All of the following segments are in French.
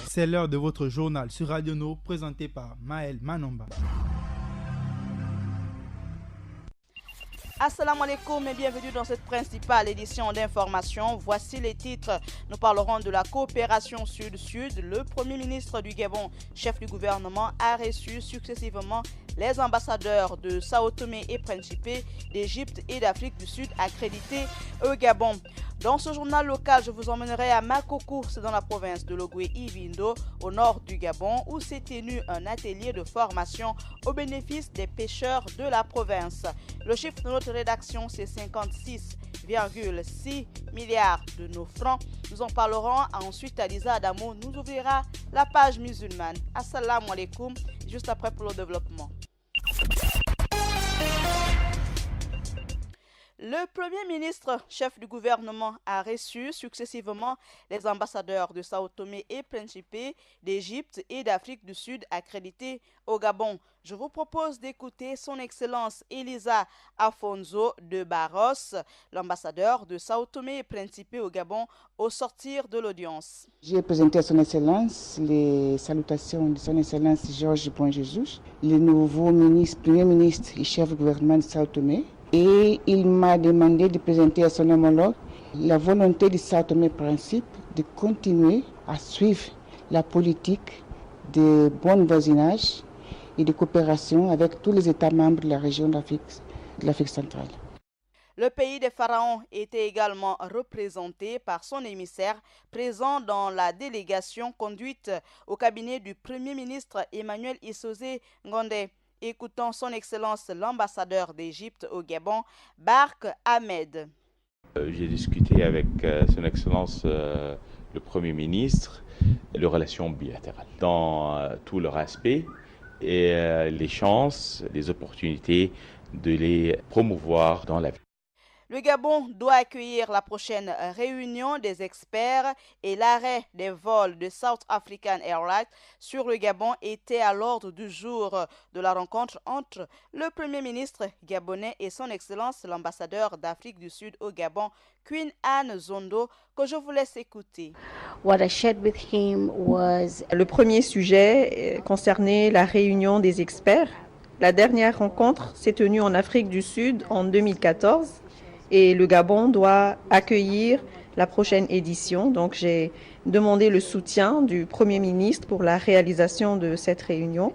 C'est l'heure de votre journal sur Radio No, présenté par Maël Manomba. Assalamu alaikum et bienvenue dans cette principale édition d'information. Voici les titres. Nous parlerons de la coopération sud-sud. Le Premier ministre du Gabon, chef du gouvernement, a reçu successivement les ambassadeurs de Sao Tomé et Principe, d'Égypte et d'Afrique du Sud accrédités au Gabon. Dans ce journal local, je vous emmènerai à Makoko, c'est dans la province de Logoué-Ivindo, au nord du Gabon, où s'est tenu un atelier de formation au bénéfice des pêcheurs de la province. Le chiffre de notre rédaction, c'est 56,6 milliards de nos francs. Nous en parlerons ensuite. Lisa Adamo nous ouvrira la page musulmane. Assalamu alaikum, juste après pour le développement. Le Premier ministre, chef du gouvernement, a reçu successivement les ambassadeurs de Sao Tomé et Principe, d'Égypte et d'Afrique du Sud accrédités au Gabon. Je vous propose d'écouter son Excellence Elisa Afonso de Barros, l'ambassadeur de Sao Tomé et Principe au Gabon, au sortir de l'audience. J'ai présenté à son Excellence les salutations de son Excellence Georges Bon-Jesus, le nouveau Premier ministre et chef du gouvernement de Sao Tomé. Et il m'a demandé de présenter à son homologue la volonté de Sao Tomé Principe de continuer à suivre la politique de bon voisinage et de coopération avec tous les États membres de la région de l'Afrique centrale. Le pays des pharaons était également représenté par son émissaire présent dans la délégation conduite au cabinet du Premier ministre Emmanuel Issoze Ngondé. Écoutons son Excellence l'ambassadeur d'Égypte au Gabon, Bark Ahmed. J'ai discuté avec son Excellence le Premier ministre les relations bilatérales dans tous leurs aspects et les chances, les opportunités de les promouvoir dans la vie. Le Gabon doit accueillir la prochaine réunion des experts et l'arrêt des vols de South African Airlines sur le Gabon était à l'ordre du jour de la rencontre entre le Premier ministre gabonais et son Excellence l'ambassadeur d'Afrique du Sud au Gabon, Queen Anne Zondo, que je vous laisse écouter. Le premier sujet concernait la réunion des experts. La dernière rencontre s'est tenue en Afrique du Sud en 2014. Et le Gabon doit accueillir la prochaine édition. Donc, j'ai demandé le soutien du Premier ministre pour la réalisation de cette réunion.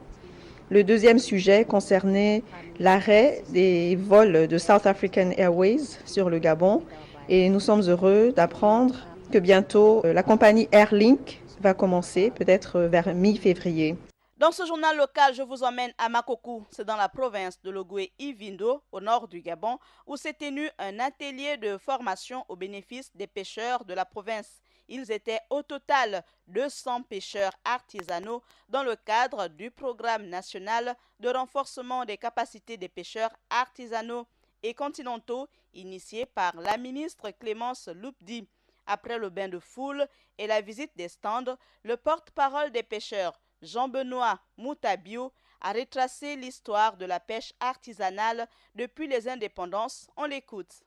Le deuxième sujet concernait l'arrêt des vols de South African Airways sur le Gabon. Et nous sommes heureux d'apprendre que bientôt, la compagnie Airlink va commencer, peut-être vers mi-février. Dans ce journal local, je vous emmène à Makoko, c'est dans la province de Logoué-Ivindo, au nord du Gabon, où s'est tenu un atelier de formation au bénéfice des pêcheurs de la province. Ils étaient au total 200 pêcheurs artisanaux dans le cadre du programme national de renforcement des capacités des pêcheurs artisanaux et continentaux initié par la ministre Clémence Loupdi. Après le bain de foule et la visite des stands, le porte-parole des pêcheurs, Jean-Benoît Moutabio, a retracé l'histoire de la pêche artisanale depuis les indépendances. On l'écoute.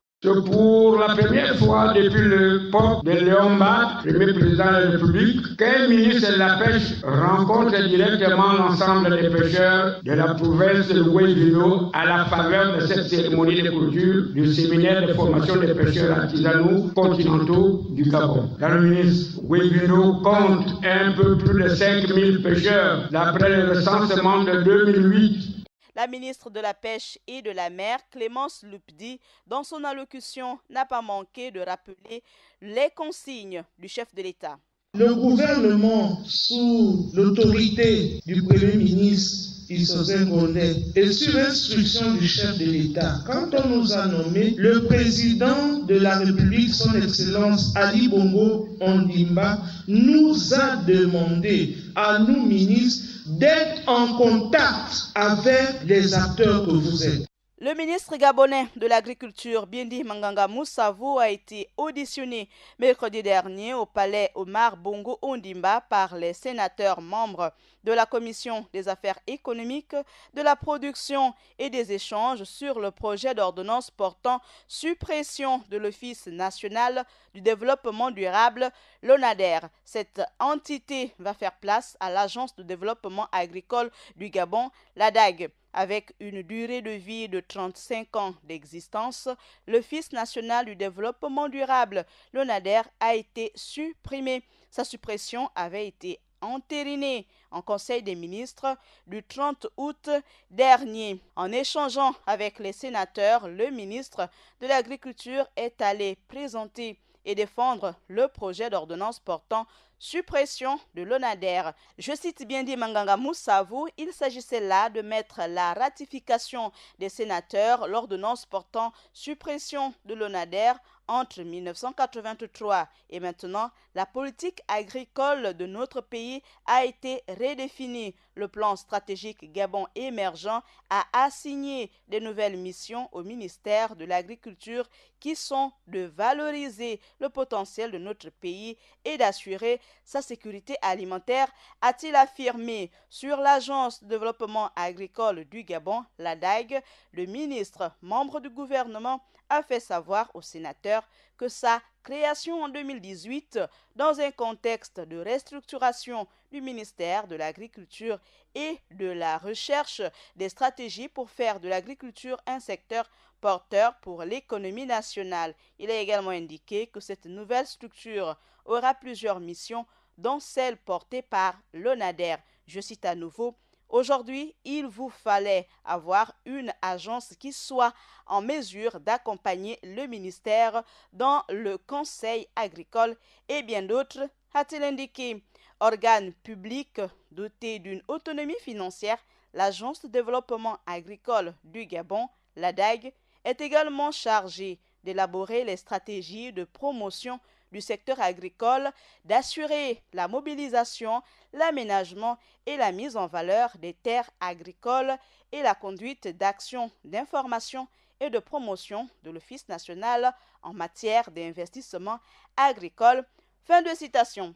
Pour la première fois depuis l'époque de Léon Bat, premier président de la République, qu'un ministre de la Pêche rencontre directement l'ensemble des pêcheurs de la province de Logoué-Ivindo à la faveur de cette cérémonie de clôture du séminaire de formation des pêcheurs artisanaux continentaux du Gabon. Le ministre Logoué-Ivindo compte un peu plus de 5000 pêcheurs d'après le recensement de 2008. La ministre de la Pêche et de la Mer, Clémence Loupdi, dans son allocution, n'a pas manqué de rappeler les consignes du chef de l'État. Le gouvernement, sous l'autorité du Premier ministre Issoze Ngondé et sur instruction du chef de l'État, quand on nous a nommé, le président de la République, son Excellence Ali Bongo Ondimba, nous a demandé à nous ministres d'être en contact avec les acteurs que vous êtes. Le ministre gabonais de l'Agriculture, Bindi Manganga Moussavou, a été auditionné mercredi dernier au palais Omar Bongo Ondimba par les sénateurs membres de la Commission des affaires économiques, de la production et des échanges sur le projet d'ordonnance portant suppression de l'Office national du développement durable, l'ONADER. Cette entité va faire place à l'Agence de développement agricole du Gabon, l'ADAG. Avec une durée de vie de 35 ans d'existence, l'Office national du développement durable, l'ONADER, a été supprimé. Sa suppression avait été entérinée en Conseil des ministres du 30 août dernier. En échangeant avec les sénateurs, le ministre de l'Agriculture est allé présenter et défendre le projet d'ordonnance portant suppression de l'ONADER. Je cite Bindi Manganga Moussavou, il s'agissait là de mettre la ratification des sénateurs, l'ordonnance portant suppression de l'ONADER entre 1983 et maintenant, la politique agricole de notre pays a été redéfinie. Le plan stratégique Gabon émergent a assigné des nouvelles missions au ministère de l'Agriculture qui sont de valoriser le potentiel de notre pays et d'assurer sa sécurité alimentaire, a-t-il affirmé. Sur l'Agence de développement agricole du Gabon, l'ADAG, le ministre, membre du gouvernement, a fait savoir aux sénateurs que sa création en 2018, dans un contexte de restructuration du ministère de l'Agriculture et de la Recherche, des stratégies pour faire de l'agriculture un secteur porteur pour l'économie nationale. Il a également indiqué que cette nouvelle structure aura plusieurs missions, dont celle portée par l'ONADER. Je cite à nouveau: aujourd'hui, il vous fallait avoir une agence qui soit en mesure d'accompagner le ministère dans le conseil agricole et bien d'autres, a-t-il indiqué. Organe public doté d'une autonomie financière, l'Agence de développement agricole du Gabon, l'ADAG, est également chargée d'élaborer les stratégies de promotion du secteur agricole, d'assurer la mobilisation, l'aménagement et la mise en valeur des terres agricoles et la conduite d'actions d'information et de promotion de l'Office national en matière d'investissement agricole. Fin de citation.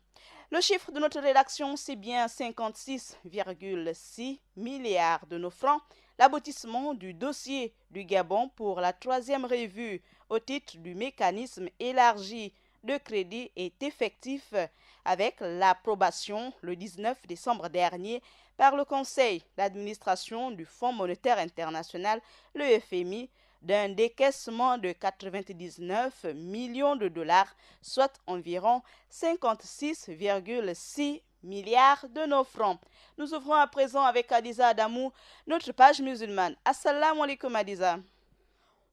Le chiffre de notre rédaction, c'est bien 56,6 milliards de nos francs. L'aboutissement du dossier du Gabon pour la 3e revue au titre du mécanisme élargi de crédit est effectif avec l'approbation le 19 décembre dernier par le Conseil d'administration du Fonds monétaire international, le FMI, d'un décaissement de 99 millions de dollars, soit environ 56,6 milliards de nos francs. Nous ouvrons à présent avec Adiza Adamou, notre page musulmane. Assalamu alaikum Adiza.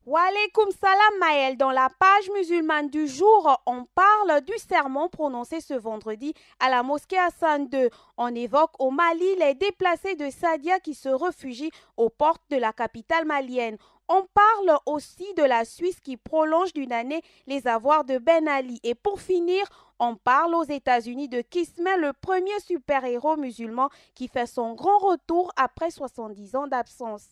Wa alaykoum salam Maël. Dans la page musulmane du jour, on parle du sermon prononcé ce vendredi à la mosquée Hassan II. On évoque au Mali les déplacés de Sadia qui se réfugient aux portes de la capitale malienne. On parle aussi de la Suisse qui prolonge d'une année les avoirs de Ben Ali. Et pour finir, on parle aux États-Unis de Kismet, le premier super-héros musulman qui fait son grand retour après 70 ans d'absence.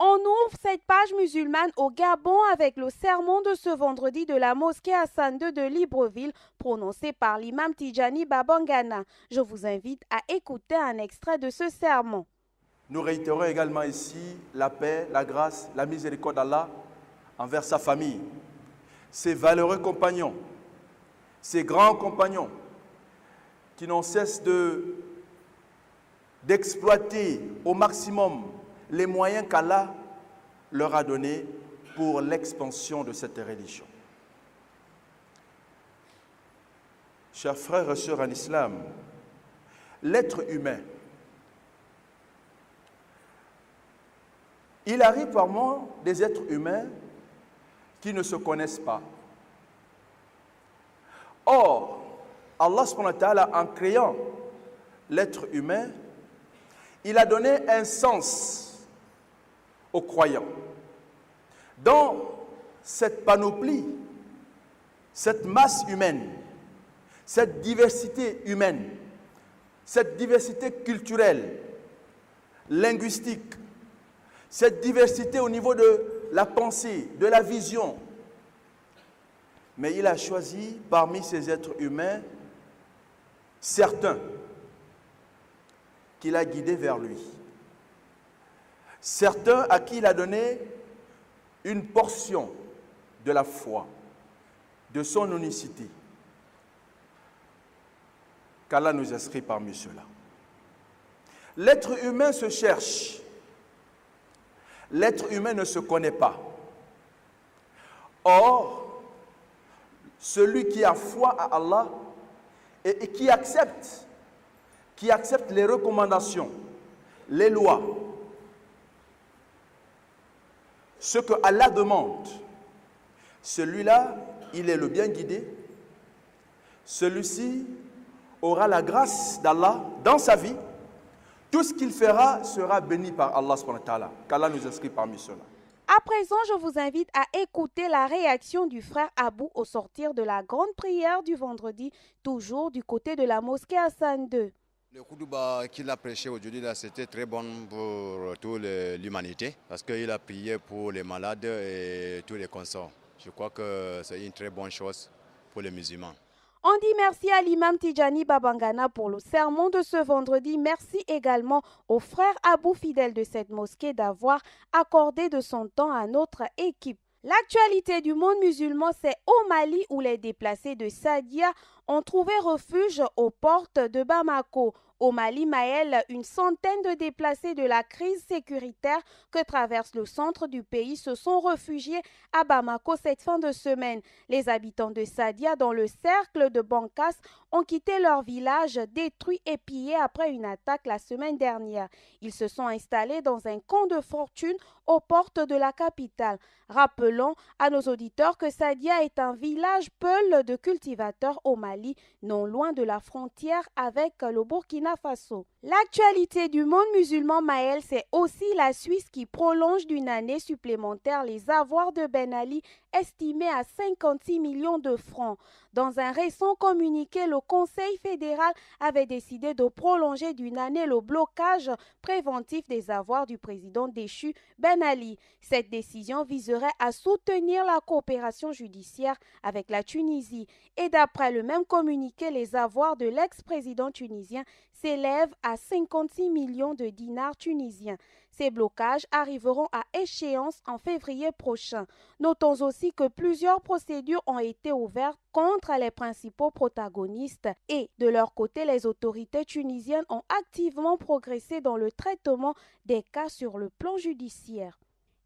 On ouvre cette page musulmane au Gabon avec le sermon de ce vendredi de la mosquée Hassan II de Libreville, prononcé par l'imam Tidjani Babangana. Je vous invite à écouter un extrait de ce sermon. Nous réitérons également ici la paix, la grâce, la miséricorde d'Allah envers sa famille, ses valeureux compagnons, ses grands compagnons qui n'ont cesse d'exploiter au maximum les moyens qu'Allah leur a donnés pour l'expansion de cette religion. Chers frères et sœurs en islam, l'être humain, il arrive parmi des êtres humains qui ne se connaissent pas. Or, Allah subhanahu wa ta'ala, en créant l'être humain, il a donné un sens aux croyants. Dans cette panoplie, cette masse humaine, cette diversité humaine, cette diversité culturelle, linguistique, cette diversité au niveau de la pensée, de la vision. Mais il a choisi parmi ces êtres humains certains qu'il a guidés vers lui. Certains à qui il a donné une portion de la foi, de son unicité. Qu'Allah nous inscrit parmi ceux-là. L'être humain se cherche. L'être humain ne se connaît pas. Or, celui qui a foi à Allah et qui accepte les recommandations, les lois, ce que Allah demande, celui-là, il est le bien guidé. Celui-ci aura la grâce d'Allah dans sa vie. Tout ce qu'il fera sera béni par Allah subhanahu wa ta'ala. Qu'Allah nous inscrit parmi ceux-là. À présent, je vous invite à écouter la réaction du frère Abou au sortir de la grande prière du vendredi, toujours du côté de la mosquée Hassan II. Le Khoudoba qu'il a prêché aujourd'hui, c'était très bon pour toute l'humanité parce qu'il a prié pour les malades et tous les consorts. Je crois que c'est une très bonne chose pour les musulmans. On dit merci à l'imam Tidjani Babangana pour le sermon de ce vendredi. Merci également au frère Abou, fidèle de cette mosquée, d'avoir accordé de son temps à notre équipe. L'actualité du monde musulman, c'est au Mali où les déplacés de Sadia ont trouvé refuge aux portes de Bamako. Au Mali, Maël, une centaine de déplacés de la crise sécuritaire que traverse le centre du pays se sont réfugiés à Bamako cette fin de semaine. Les habitants de Sadia, dans le cercle de Bankas, ont quitté leur village détruit et pillé après une attaque la semaine dernière. Ils se sont installés dans un camp de fortune aux portes de la capitale. Rappelons à nos auditeurs que Sadia est un village peul de cultivateurs au Mali, non loin de la frontière avec le Burkina Faso. L'actualité du monde musulman, Maël, c'est aussi la Suisse qui prolonge d'une année supplémentaire les avoirs de Ben Ali estimés à 56 millions de francs. Dans un récent communiqué, le Conseil fédéral avait décidé de prolonger d'une année le blocage préventif des avoirs du président déchu Ben Ali. Cette décision viserait à soutenir la coopération judiciaire avec la Tunisie. Et d'après le même communiqué, les avoirs de l'ex-président tunisien s'élèvent à 56 millions de dinars tunisiens. Ces blocages arriveront à échéance en février prochain. Notons aussi que plusieurs procédures ont été ouvertes contre les principaux protagonistes et, de leur côté, les autorités tunisiennes ont activement progressé dans le traitement des cas sur le plan judiciaire.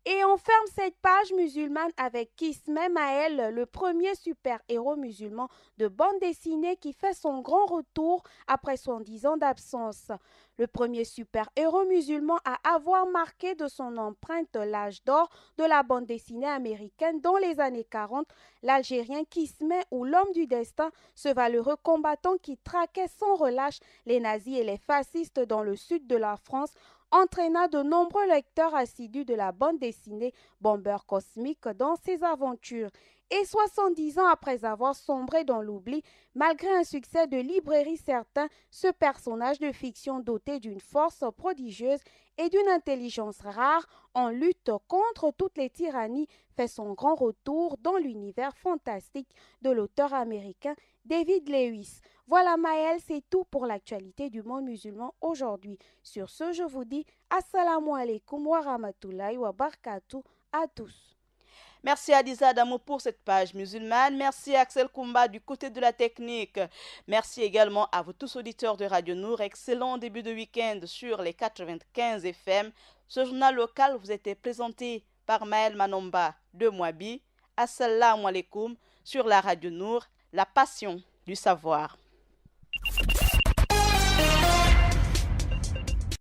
Et on ferme cette page musulmane avec Kismet Maël, le premier super-héros musulman de bande dessinée qui fait son grand retour après 70 ans d'absence. Le premier super-héros musulman à avoir marqué de son empreinte l'âge d'or de la bande dessinée américaine dans les années 40, l'Algérien Kismet ou l'homme du destin, ce valeureux combattant qui traquait sans relâche les nazis et les fascistes dans le sud de la France, entraîna de nombreux lecteurs assidus de la bande dessinée Bomber Cosmique dans ses aventures. Et 70 ans après avoir sombré dans l'oubli, malgré un succès de librairie certain, ce personnage de fiction doté d'une force prodigieuse et d'une intelligence rare en lutte contre toutes les tyrannies fait son grand retour dans l'univers fantastique de l'auteur américain David Lewis. Voilà Maël, c'est tout pour l'actualité du monde musulman aujourd'hui. Sur ce, je vous dis Assalamu alaikum wa rahmatullahi wa barakatuh à tous. Merci Adiza Adamo pour cette page musulmane. Merci Axel Koumba du côté de la technique. Merci également à vous tous auditeurs de Radio Nour. Excellent début de week-end sur les 95 FM. Ce journal local vous était présenté par Maël Manomba de Mouabi. Assalamu alaikum sur la Radio Nour, la passion du savoir.